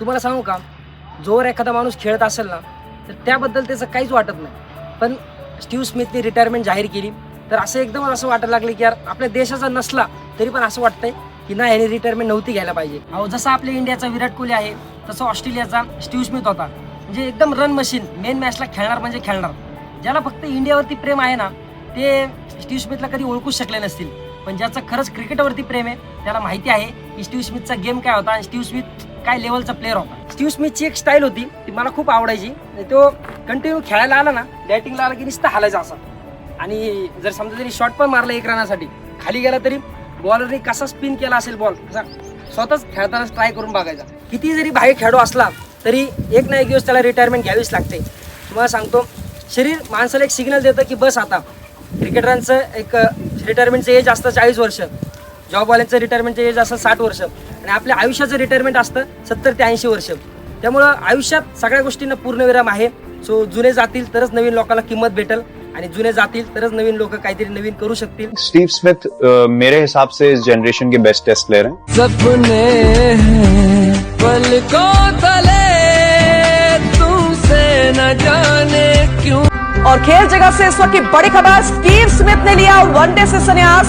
तुम्हाला सांगू का, जोवर एखादा माणूस खेळत असेल ना तर त्याबद्दल त्याचं काहीच वाटत नाही. पण स्टीव्ह स्मिथने रिटायरमेंट जाहीर केली तर असं एकदम असं वाटायला लागलं की यार आपल्या देशाचा नसला तरी पण असं वाटतंय की नाही, याने रिटायरमेंट नव्हती घ्यायला पाहिजे. अहो, जसं आपल्या इंडियाचा विराट कोहली आहे तसं ऑस्ट्रेलियाचा स्टीव्ह स्मिथ होता. म्हणजे एकदम रन मशीन, मेन मॅचला खेळणार म्हणजे खेळणार. ज्याला फक्त इंडियावरती प्रेम आहे ना ते स्टीव्ह स्मिथला कधी ओळखूच शकले नसतील. पण ज्याचं खरंच क्रिकेटवरती प्रेम आहे त्याला माहिती आहे की स्टीव्ह स्मिथचा गेम काय होता आणि स्टीव्ह स्मिथ काय लेवलचा प्लेअर होता. स्टीव्ह स्मिथची एक स्टाईल होती ती मला खूप आवडायची. तो कंटिन्यू खेळायला आला ना, बॅटिंगला आला की नुसतं हालायचा असा, आणि जर समजा तरी शॉट पण मारला 1 रनासाठी खाली गेला तरी बॉलरने कसा स्पिन केला असेल बॉल असा स्वतःच खेळताना ट्राय करून बघायचा. किती जरी बाहेर खेळाडू असला तरी एक ना एक दिवस त्याला रिटायरमेंट घ्यावीच लागते. तुम्हाला सांगतो, शरीर माणसाला एक सिग्नल देतं की बस आता. क्रिकेटरांचं एक रिटायरमेंटचं एज असतं 40 वर्ष, जॉबवाल्यांचं रिटायरमेंटचं एज असतं 60 वर्ष, आणि आपल्या आयुष्याचं रिटायरमेंट असतं 70 ते 80 वर्ष. त्यामुळं आयुष्यात सगळ्या गोष्टींना पूर्णविराम आहे. सो जुने जातील तरच नवीन लोकांना किंमत भेटेल, आणि जुने जातील तरच नवीन लोक काहीतरी नवीन करू शकतील. स्टीव स्मिथ मेरे हिसाब से इस जनरेशन के बेस्ट टेस्ट प्लेयर हैं. सपने पलकों तले तुमसे न जाने क्यों. और खेल जगत से इस वक्त की बड़ी खबर, स्टीव स्मिथ ने लिया वनडे से संन्यास.